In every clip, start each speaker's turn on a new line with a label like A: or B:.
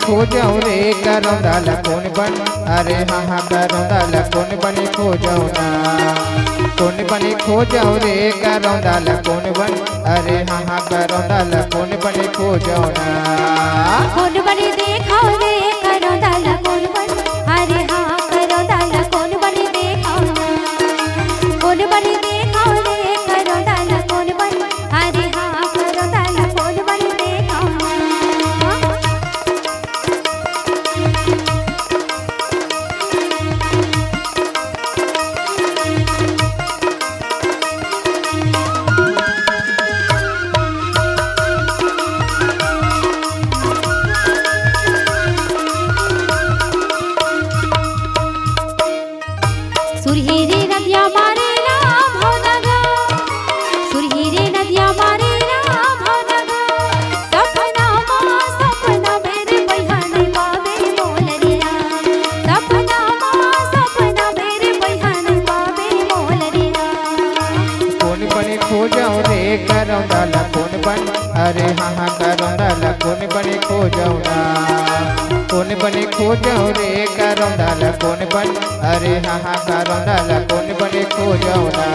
A: खोजऊ रे करौंदा कौन बन। अरे हाँ हाँ करौंदा कौन बने खोजऊ ना। कौन बने खोजऊ रे करौंदा कौन बन। अरे हाँ हाँ करौंदा कौन बने खोजऊ ना।
B: कौन बने देखो रे करौंदा कौन बन। अरे हाँ करौंदा कौन बने देखो। कौन बने देखो रे करौंदा कौन बन। अरे हाँ करौंदा कौन बने देखो। सुरहीरे नदिया मारे राम भवनगा। सुरहीरे नदिया मारे राम भवनगा। सपना माँ सपना मेरे बहन बाबे मोलरिया। सपना माँ सपना मेरे बहन बाबे मोलरिया।
A: कौन बने खोजऊ रे करौंदा कौन बन। अरे हाँ हाँ करौंदा कौन बने खोजऊ ना। कौन बने खोजऊ रे करौंदा कौन बन। अरे हाँ हाँ करौंदा कौन बने खोजऊ ना।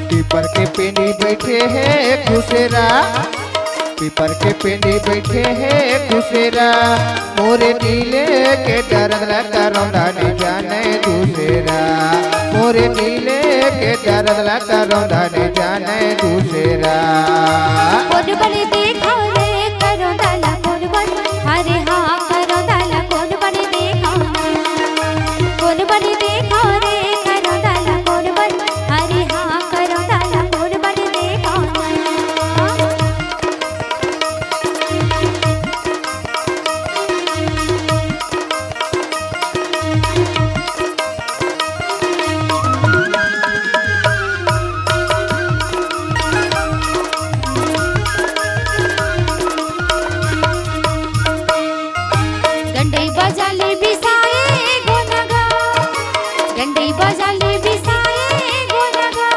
A: पीपर के पेंडी बैठे हैं खुसेरा। पीपर के पेंडी बैठे हैं खुसेरा। मोरे नीले के दर्द करौंदा नहीं जाने दूसरा। मोरे नीले के दर्द करौंदा नहीं जाने दूसरा।
B: कौन बने देखो रे करौंदा कौन बन। अरे हाँ करौंदा कौन बने देखो। कौन बने देखो रे करौंदा कौन बन। अरे हाँ करौंदा कौन बने देखो। गंडई बजाले बिसाए गोनगा। गंडई बजाले बिसाए गोनगा।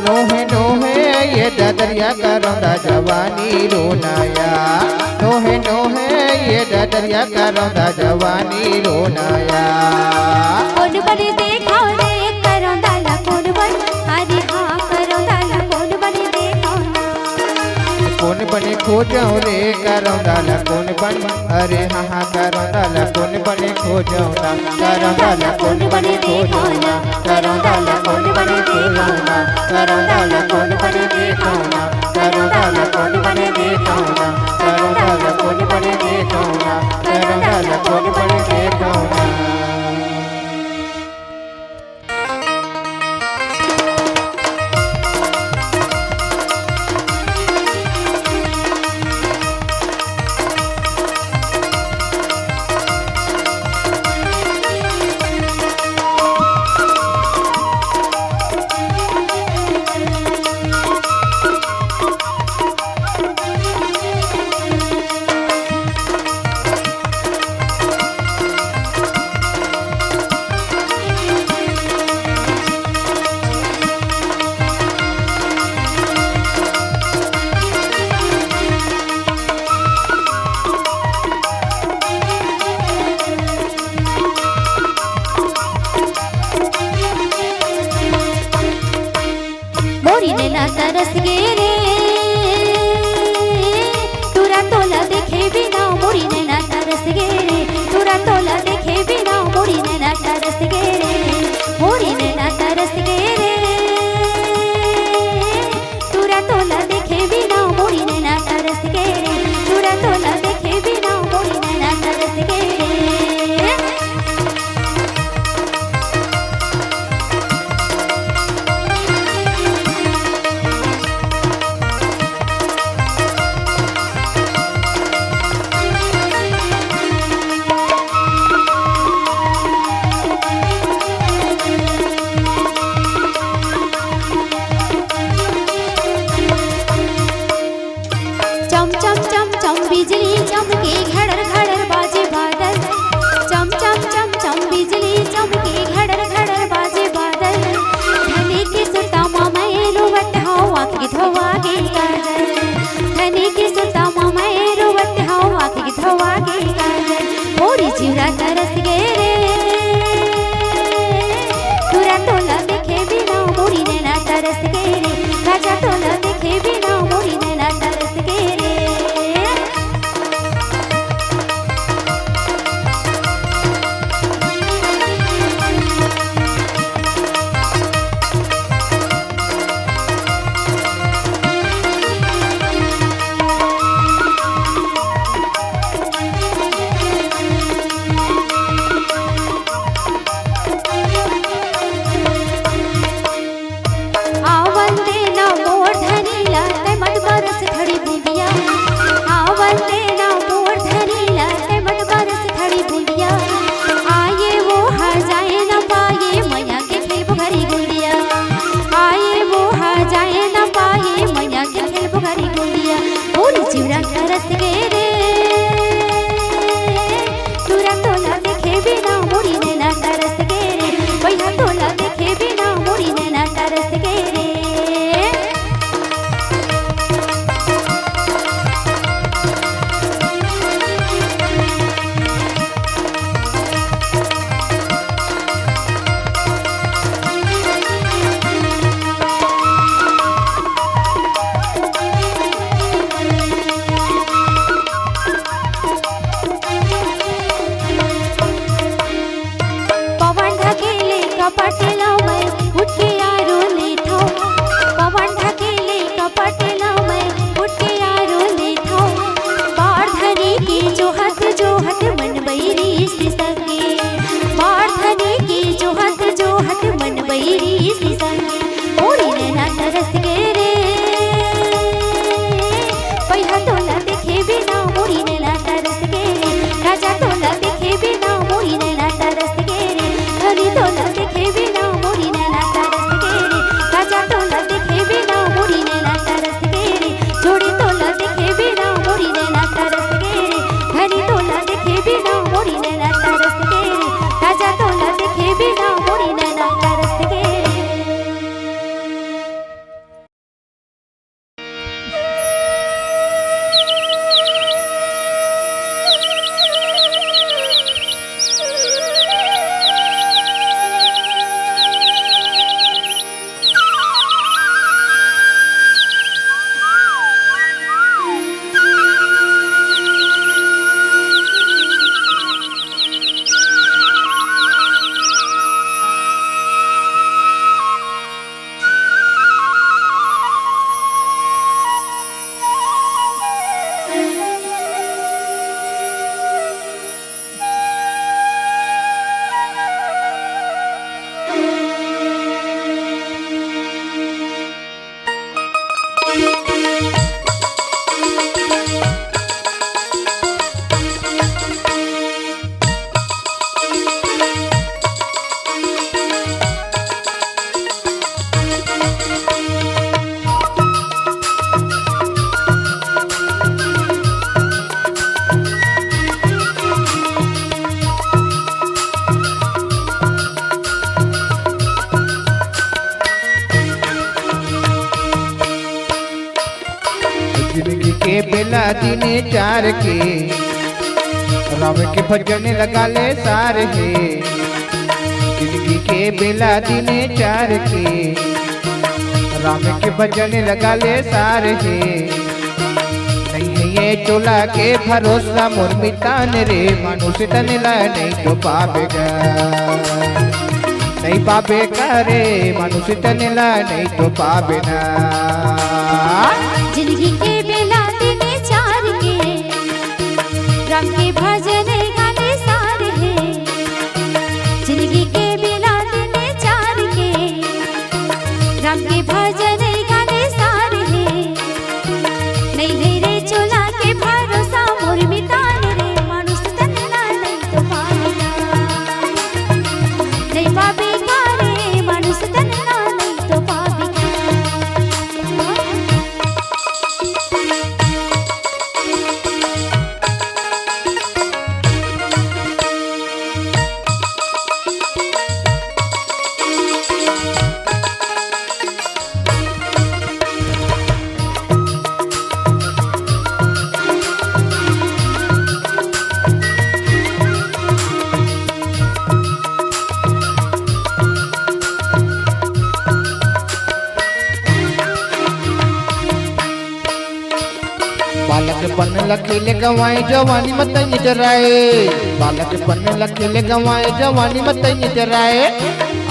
A: नोहे नोहे ये ददरिया करौंदा जवानी रोनाया। नोहे नोहे ये ददरिया करौंदा जवानी रोनाया।
B: कौन बने देखो रे करौंदा कौन बन। अरे हाँ करौंदा कौन बने देखो।
A: कौन बने खोजऊ रे करौंदा कौन बन। अरे हाँ हाँ करौंदा कौन बने खोजऊ ना। करौंदा कौन बने खोजऊ ना। करौंदा कौन बने देखऊ ना। करौंदा कौन बने देखऊ ना। करौंदा कौन बने देखऊ ना। करौंदा कौन बने देखऊ ना। करौंदा कौन बने देखऊ ना।
B: मोरी नैना तरस गे रे तुरा तोला देखे बिना। मोरी नैना तरस गे रे तुरा तोला देखे बिना। मोरी नैना तरस गे रे। मोरी नैना तरस गे रे तुरा तोला देखे बिना। मोरी नैना तरस गे रे तुरा तोला देखे बिना। मोरी नैना तरस गे रे। गे रे तुरा तोला देखे बिना मोरी नैना तरस गे रे राजा तोला देखे बिना मोरी नैना तरस गे रे तरस गे रे तुरा तोला देखे बिना मोरी नैना तरस गे रे भैया तोला देखे बिना मोरी नैना तरस गे रे कपटेला मैं उठ के यारो लेठो पवन ढकेले कपटेला मैं उठ के यारो लेठो बाढ़ धनी की जो हत मन बैरी सके बाढ़ धनी की जो हत मन बैरी सके मोरी नैना तरस गे रे भैया तोला देखे बिना मोरी नैना तरस गे रे राजा तोला देखे बिना मोरी नैना तरस गे रे हरी तोला देखे बिना मोरी नैना तरस गे रे राजा तोला देखे बिना मोरी नैना तरस गे रे जोड़ी तोला देखे बिना मोरी नैना तरस गे रे हरी तोला देखे बिना मोरी नैना तरस गे रे राजा तोला देखे बिना मोरी नैना तरस गे रे
A: जिंदगी के बेला दिने चार के राम के भजन लगा ले सार है जिंदगी के बेला दिने चार के राम के भजन लगा ले सार है नहीं है ये चोला के भरोसा मोर मितान रे मनुष्य तनला नहीं तो पावेगा नहीं पावेगा रे मनुष्य तनला नहीं तो पावे ना
B: जिंदगी के बेला दिने चार के राम के भजन गाने सार है जिंदगी के बेला दिने चार के राम के भजन गाने सार है नहीं नहीं रे चोला के भरोसा मोर मितान रे मनुष्य तनला नहीं तो पावेगा नहीं पावेगा रे मनुष्य तनला नहीं तो पावेगा
A: लखेले गवाए जवानी मत जराए बालक बन लखेले गवाए जवानी मत जराए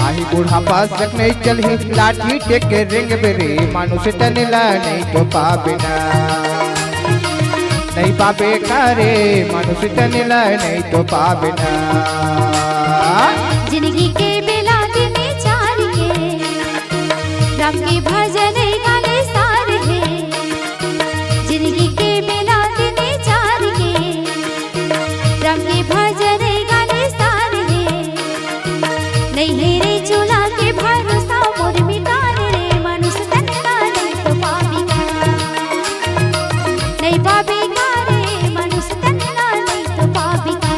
A: आही बुढ़ापा सक नहीं चलही लाठी टेके रेंग बेरे मानुष तनला नहीं तो पाबे ना नहीं पाबे कारे मानुष तनला नहीं तो पाबे ना
B: जिंदगी के बेला दिन चार के राम के भजन गाले सार है जिंदगी के बेला दिन चार के राम के भजन गाले सार है नहीं है रे चूल्हा के भरोसा मोर मिटान रे मनुष्य तनला नहीं तो पाबी का नहीं पाबी का रे मनुष्य तनला नहीं तो पाबी का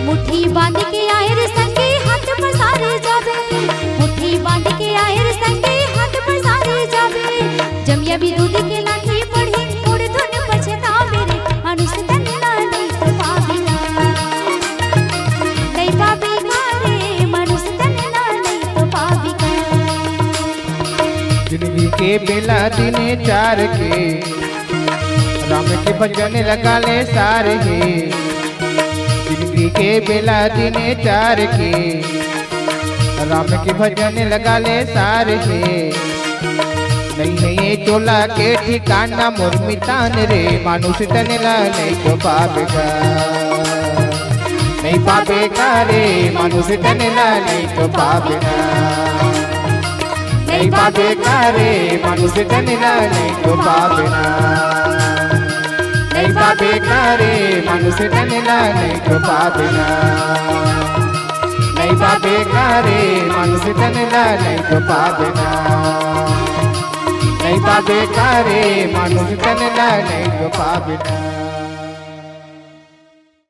B: मुट्ठी बांध के आयर संगे हाथ पसारे जावे मुट्ठी बांध के आयर संगे हाथ पसारे जावे जमिया भी दूध के लाठी पढ़ी उड़ धुन पछतावे रे मनुष्य तनला नहीं तो पाबी नहीं पाबी का रे मनुष्य तनला नहीं तो पाबी का
A: जिंदगी के बेला दिने चार के राम के भजन लगा ले सारे है जिंदगी के बेला दिने चार के राम के भजन लगा ले सारे है नहीं है ये चोला के ठिकाना मोर मितान रे मानुष तनला नहीं तो पाबेगा नहीं पाबेगा रे मानुष तनला नहीं तो पाबेगा नहीं पाबेगा रे मानुष तनला नहीं तो पाबेगा नहीं पाबेगा रे मनुष्य तनला नहीं तो पाबेगा नहीं पाबेगा रे मनुष्य तनला नहीं तो पाबेगा नहीं पाबेगा रे मनुष्य तनला नहीं तो पाबेगा।